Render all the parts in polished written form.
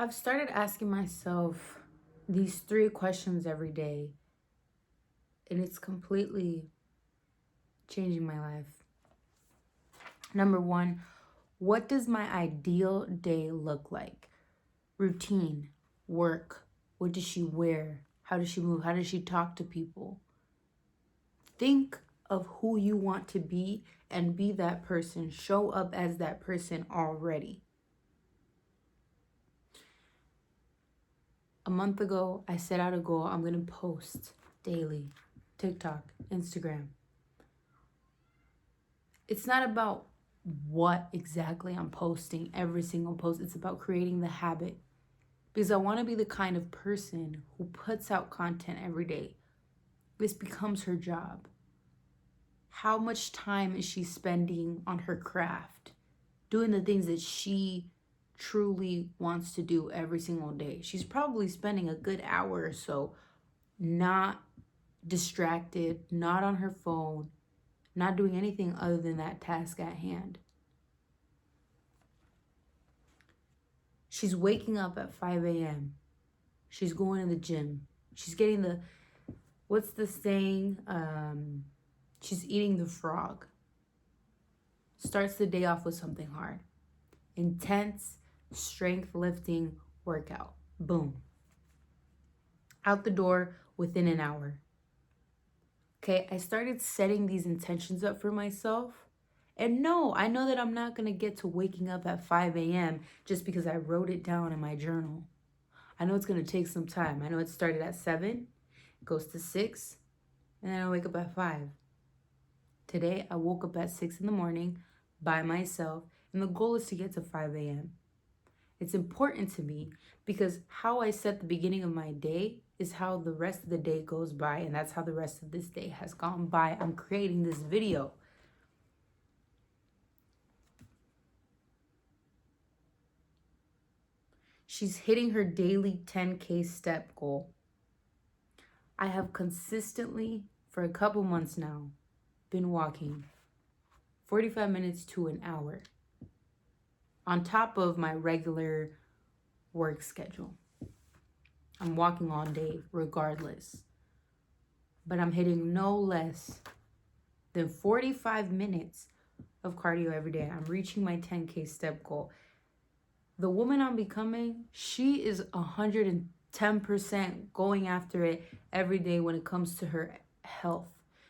I've started asking myself these three questions every day, and it's completely changing my life. Number one, what does my ideal day look like? Routine, work, what does she wear? How does she move? How does she talk to people? Think of who you want to be and be that person. Show up as that person already. A month ago, I set out a goal. I'm going to post daily, TikTok, Instagram. It's not about what exactly I'm posting every single post. It's about creating the habit. Because I want to be the kind of person who puts out content every day. This becomes her job. How much time is she spending on her craft? Doing the things that she truly wants to do every single day. She's probably spending a good hour or so not distracted, not on her phone, not doing anything other than that task at hand. She's waking up at 5 a.m. She's going to the gym. She's getting what's the saying? She's eating the frog. Starts the day off with something hard. Intense strength lifting workout. Boom. Out the door within an hour. Okay, I started setting these intentions up for myself. And no, I know that I'm not going to get to waking up at 5 a.m. just because I wrote it down in my journal. I know it's going to take some time. I know it started at 7, goes to 6, and then I wake up at 5. Today, I woke up at 6 in the morning by myself, and the goal is to get to 5 a.m. It's important to me because how I set the beginning of my day is how the rest of the day goes by, and that's how the rest of this day has gone by. I'm creating this video. She's hitting her daily 10K step goal. I have consistently, for a couple months now, been walking 45 minutes to an hour on top of my regular work schedule. I'm walking all day regardless, but I'm hitting no less than 45 minutes of cardio every day. I'm reaching my 10K step goal. The woman I'm becoming, she is 110% going after it every day when it comes to her health,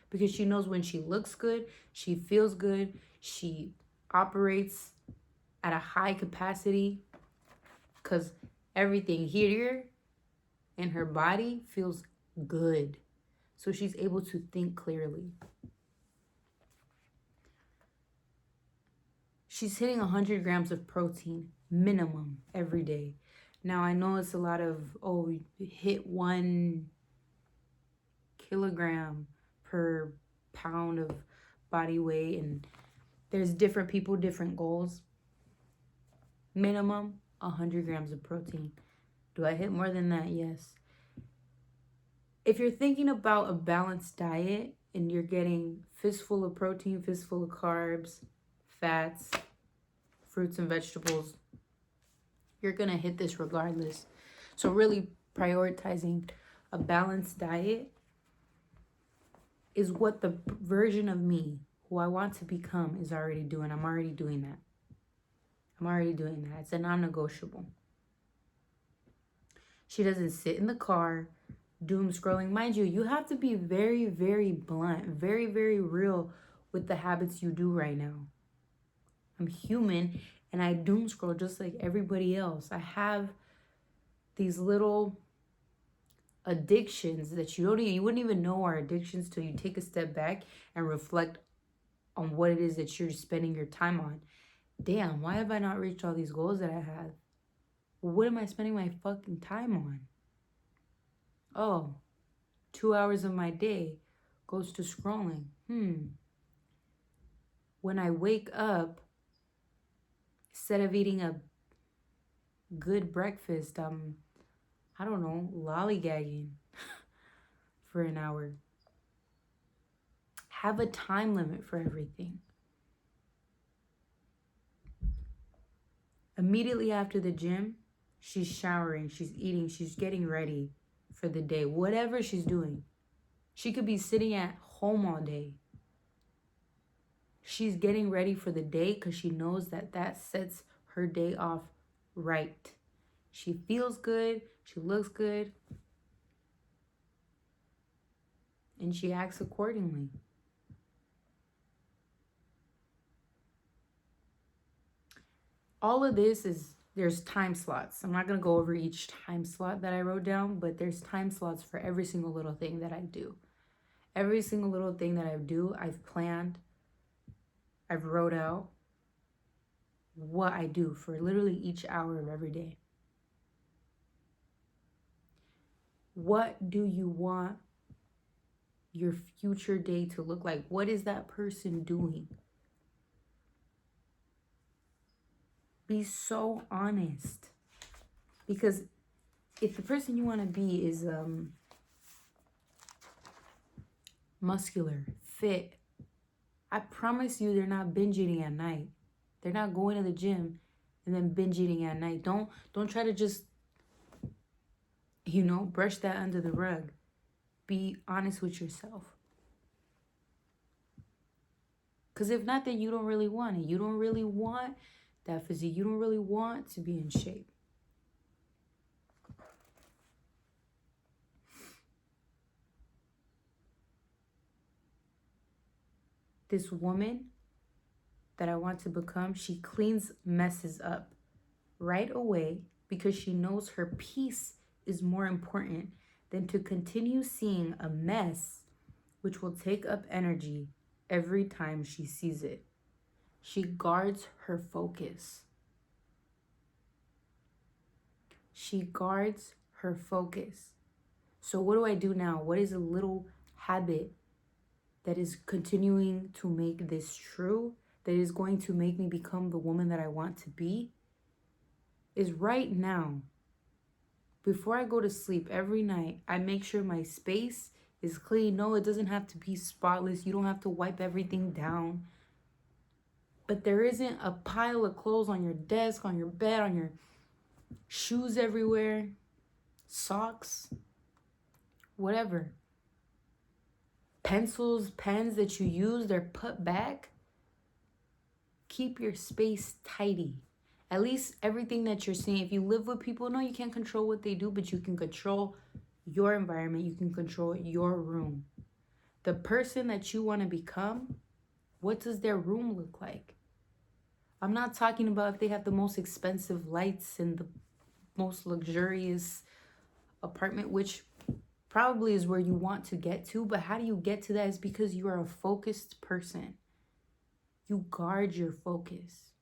because she knows when she looks good, she feels good, she operates at a high capacity, because everything here in her body feels good. So she's able to think clearly. She's hitting 100 grams of protein minimum every day. Now, I know it's a lot of, hit 1 kilogram per pound of body weight, and there's different people, different goals. Minimum 100 grams of protein. Do I hit more than that? Yes. If you're thinking about a balanced diet and you're getting fistful of protein, fistful of carbs, fats, fruits and vegetables, you're going to hit this regardless. So really prioritizing a balanced diet is what the version of me who I want to become is already doing. I'm already doing that. It's a non-negotiable. She doesn't sit in the car doom scrolling. Mind you, you have to be very, very blunt, very, very real with the habits you do right now. I'm human and I doom scroll just like everybody else. I have these little addictions that you wouldn't even know are addictions till you take a step back and reflect on what it is that you're spending your time on. Damn, why have I not reached all these goals that I have? What am I spending my fucking time on? Oh, 2 hours of my day goes to scrolling. When I wake up, instead of eating a good breakfast, I don't know, lollygagging for an hour. Have a time limit for everything. Immediately after the gym, She's showering, she's eating, she's getting ready for the day, whatever she's doing. She could be sitting at home all day. She's getting ready for the day because she knows that that sets her day off right. She feels good, she looks good, and she acts accordingly. All of this is, there's time slots. I'm not going to go over each time slot that I wrote down, but there's time slots for every single little thing that I do. Every single little thing that I do, I've planned, I've wrote out what I do for literally each hour of every day. What do you want your future day to look like? What is that person doing? Be so honest. Because if the person you want to be is muscular, fit, I promise you they're not binge eating at night. They're not going to the gym and then binge eating at night. Don't try to just, brush that under the rug. Be honest with yourself. Because if not, then you don't really want it. You don't really want that physique. You don't really want to be in shape. This woman that I want to become, she cleans messes up right away because she knows her peace is more important than to continue seeing a mess which will take up energy every time she sees it. She guards her focus. She guards her focus. So what do I do now? What is a little habit that is continuing to make this true, that is going to make me become the woman that I want to be? Is right now, before I go to sleep every night, I make sure my space is clean. No, it doesn't have to be spotless. You don't have to wipe everything down. But there isn't a pile of clothes on your desk, on your bed, on your shoes everywhere, socks, whatever. Pencils, pens that you use, they're put back. Keep your space tidy. At least everything that you're seeing. If you live with people, no, you can't control what they do, but you can control your environment. You can control your room. The person that you want to become, what does their room look like? I'm not talking about if they have the most expensive lights and the most luxurious apartment, which probably is where you want to get to, but how do you get to that? Is because you are a focused person. You guard your focus.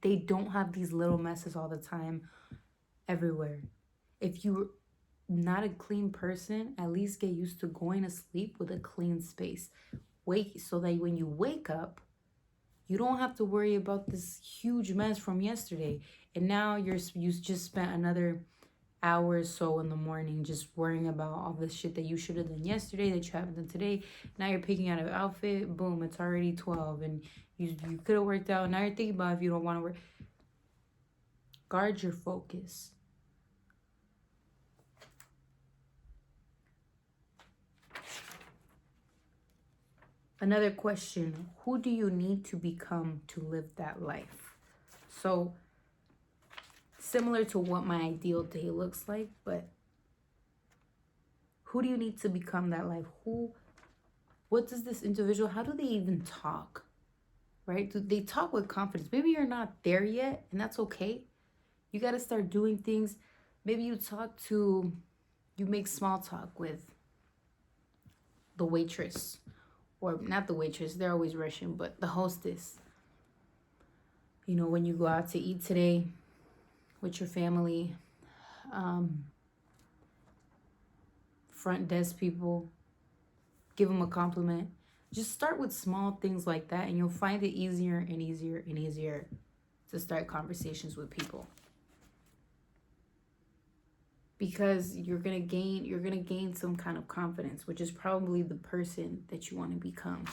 They don't have these little messes all the time everywhere. If you're not a clean person, at least get used to going to sleep with a clean space. Wake so that when you wake up, you don't have to worry about this huge mess from yesterday. And now you just spent another hour or so in the morning just worrying about all the shit that you should have done yesterday that you haven't done today. Now you're picking out an outfit. Boom, it's already 12 and you could have worked out. Now you're thinking about if you don't want to work. Guard your focus. Another question, who do you need to become to live that life? So similar to what my ideal day looks like, but who do you need to become that life? What does this individual, how do they even talk? Right? Do they talk with confidence? Maybe you're not there yet, and that's okay. You got to start doing things. Maybe you make small talk with the waitress, or not the waitress, they're always rushing, but the hostess. When you go out to eat today with your family, front desk people, give them a compliment. Just start with small things like that, and you'll find it easier and easier and easier to start conversations with people. Because you're gonna gain some kind of confidence, which is probably the person that you want to become.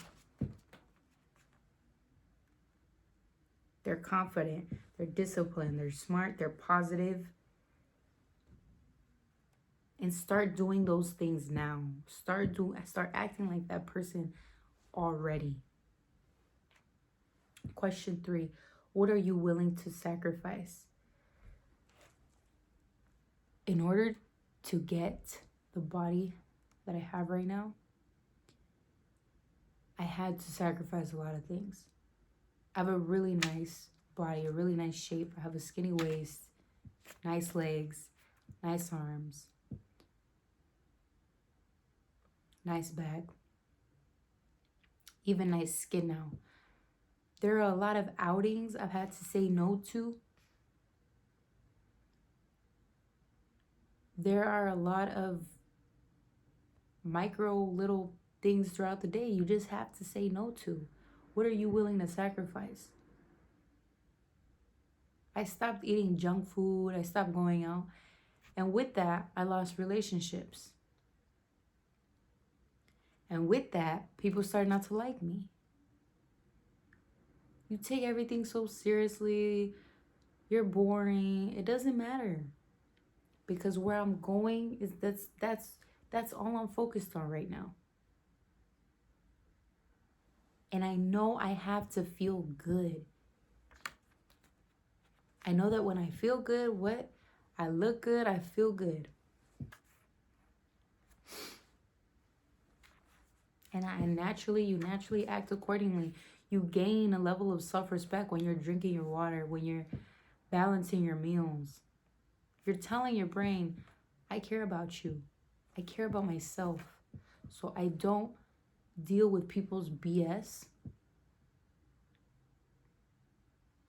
They're confident. They're disciplined. They're smart. They're positive. And start doing those things now. Start acting like that person already. Question 3. What are you willing to sacrifice? In order to get the body that I have right now, I had to sacrifice a lot of things. I have a really nice body, a really nice shape. I have a skinny waist, nice legs, nice arms, nice back, even nice skin now. There are a lot of outings I've had to say no to. There are a lot of micro little things throughout the day you just have to say no to. What are you willing to sacrifice? I stopped eating junk food. I stopped going out. And with that, I lost relationships. And with that, people started not to like me. You take everything so seriously. You're boring. It doesn't matter. Because where I'm going is that's all I'm focused on right now. And I know I have to feel good. I know that when I feel good, I look good, I feel good. And you naturally act accordingly. You gain a level of self-respect when you're drinking your water, when you're balancing your meals. You're telling your brain, I care about you. I care about myself. So I don't deal with people's BS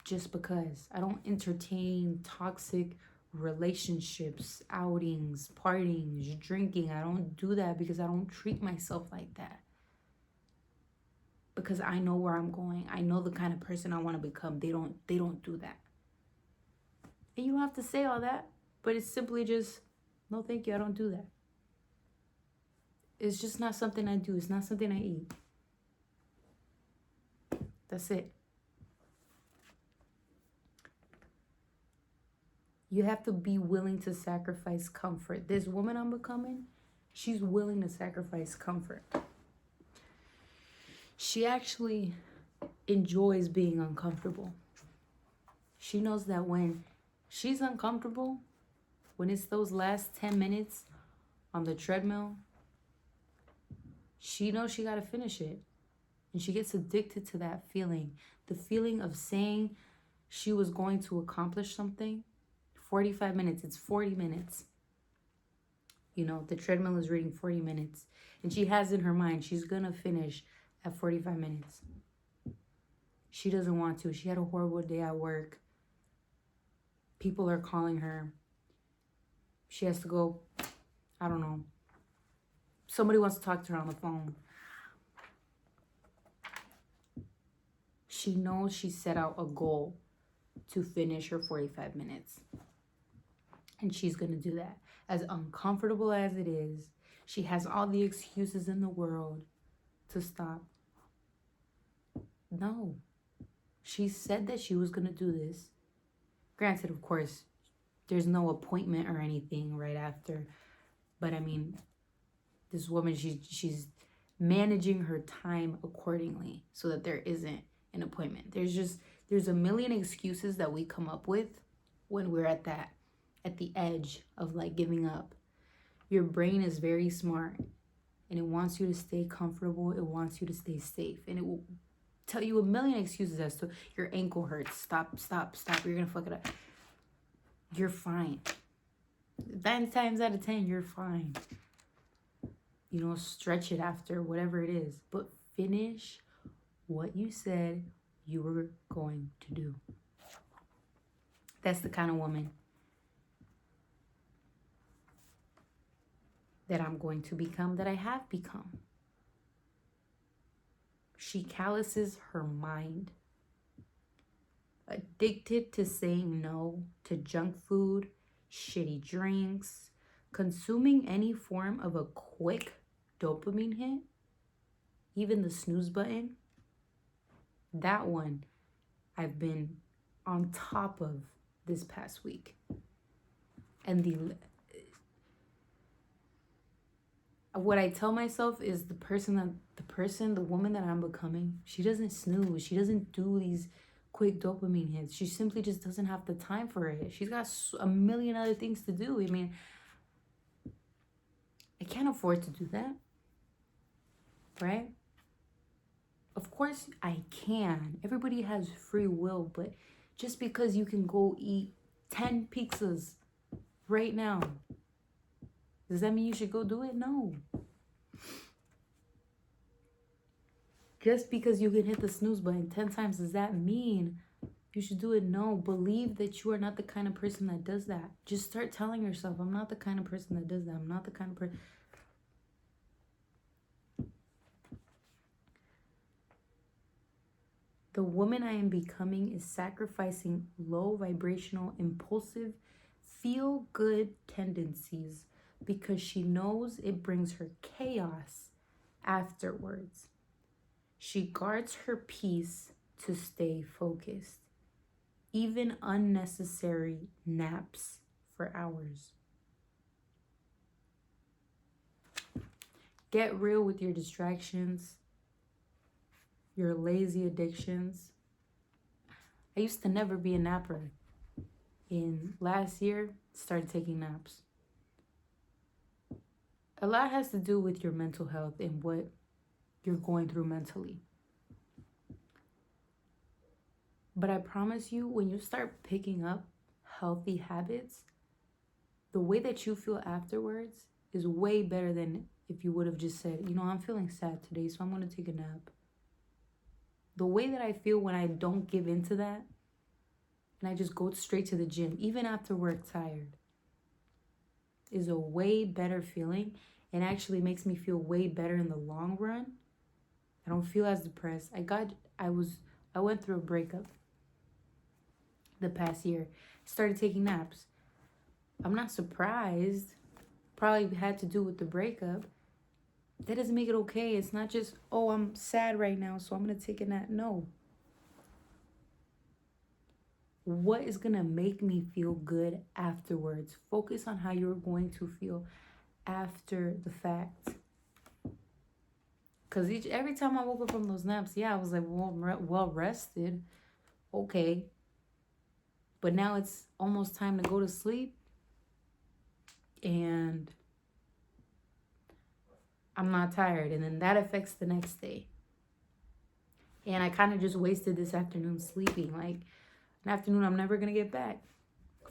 just because. I don't entertain toxic relationships, outings, partings, drinking. I don't do that because I don't treat myself like that. Because I know where I'm going. I know the kind of person I want to become. They don't do that. And you don't have to say all that, but it's simply just, no thank you, I don't do that. It's just not something I do. It's not something I eat. That's it. You have to be willing to sacrifice comfort. This woman I'm becoming, she's willing to sacrifice comfort. She actually enjoys being uncomfortable. She knows that when she's uncomfortable, when it's those last 10 minutes on the treadmill, she knows she got to finish it. And she gets addicted to that feeling. The feeling of saying she was going to accomplish something. 45 minutes, it's 40 minutes. You know, the treadmill is reading 40 minutes. And she has in her mind, she's going to finish at 45 minutes. She doesn't want to. She had a horrible day at work. People are calling her. She has to go, I don't know. Somebody wants to talk to her on the phone. She knows she set out a goal to finish her 45 minutes. And she's going to do that. As uncomfortable as it is, she has all the excuses in the world to stop. No. She said that she was going to do this. Granted, of course, there's no appointment or anything right after. But I mean, this woman, she's managing her time accordingly so that there isn't an appointment. There's a million excuses that we come up with when we're at the edge of like giving up. Your brain is very smart and it wants you to stay comfortable. It wants you to stay safe, and it will tell you a million excuses as to your ankle hurts. Stop. You're gonna fuck it up. You're fine. 9 times out of 10, you're fine. You know, stretch it after, whatever it is. But finish what you said you were going to do. That's the kind of woman that I'm going to become, that I have become. She calluses her mind. Addicted to saying no to junk food, shitty drinks, consuming any form of a quick dopamine hit, even the snooze button. That one I've been on top of this past week. And what I tell myself is the woman that I'm becoming, she doesn't snooze. She doesn't do these quick dopamine hits. She simply just doesn't have the time for it. She's got a million other things to do. I mean, I can't afford to do that, right? Of course I can. Everybody has free will, but just because you can go eat 10 pizzas right now, does that mean you should go do it? No. Just because you can hit the snooze button 10 times, does that mean you should do it? No. Believe that you are not the kind of person that does that. Just start telling yourself, I'm not the kind of person that does that. I'm not the kind of person. The woman I am becoming is sacrificing low vibrational, impulsive, feel-good tendencies because she knows it brings her chaos afterwards. She guards her peace to stay focused. Even unnecessary naps for hours. Get real with your distractions, your lazy addictions. I used to never be a napper. In last year, started taking naps. A lot has to do with your mental health and what you're going through mentally. But I promise you, when you start picking up healthy habits, the way that you feel afterwards is way better than if you would have just said, you know, I'm feeling sad today, so I'm going to take a nap. The way that I feel when I don't give into that, and I just go straight to the gym, even after work tired, is a way better feeling, and actually makes me feel way better in the long run. I don't feel as depressed. I went through a breakup the past year. Started taking naps. I'm not surprised. Probably had to do with the breakup. That doesn't make it okay. It's not just, oh, I'm sad right now, so I'm going to take a nap. No. What is going to make me feel good afterwards? Focus on how you're going to feel after the fact. Because every time I woke up from those naps, yeah, I was like, well rested. Okay. But now it's almost time to go to sleep. And I'm not tired. And then that affects the next day. And I kind of just wasted this afternoon sleeping. Like, an afternoon I'm never going to get back.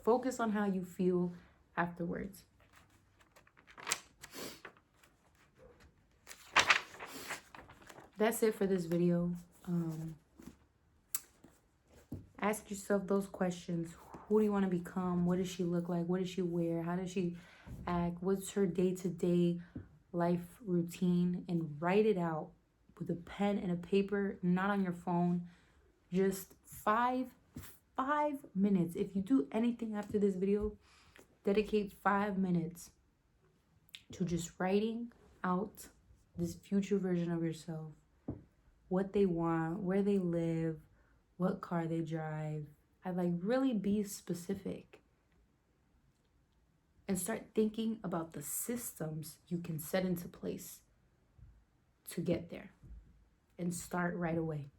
Focus on how you feel afterwards. That's it for this video. Ask yourself those questions. Who do you want to become? What does she look like? What does she wear? How does she act? What's her day-to-day life routine? And write it out with a pen and a paper, not on your phone. Just five minutes. If you do anything after this video, dedicate 5 minutes to just writing out this future version of yourself. What they want, where they live, what car they drive. Really be specific. And start thinking about the systems you can set into place to get there. And start right away.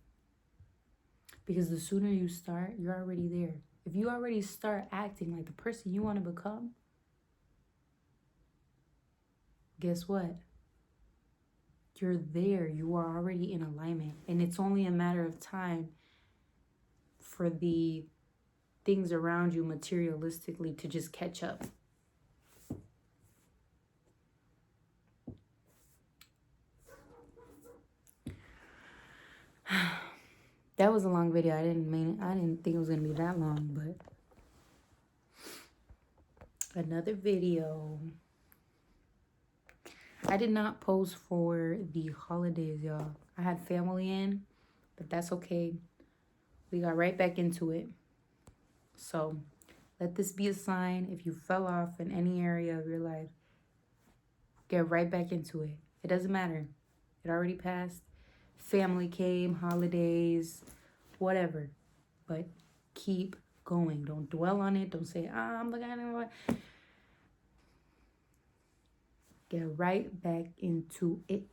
Because the sooner you start, you're already there. If you already start acting like the person you want to become, guess what? You're there. You are already in alignment. And it's only a matter of time for the things around you materialistically to just catch up. That was a long video. I didn't think it was going to be that long, but another video. I did not post for the holidays, y'all. I had family in, but that's okay. We got right back into it. So let this be a sign. If you fell off in any area of your life, get right back into it. It doesn't matter. It already passed. Family came, holidays, whatever. But keep going. Don't dwell on it. Don't say, I'm the guy. Get right back into it.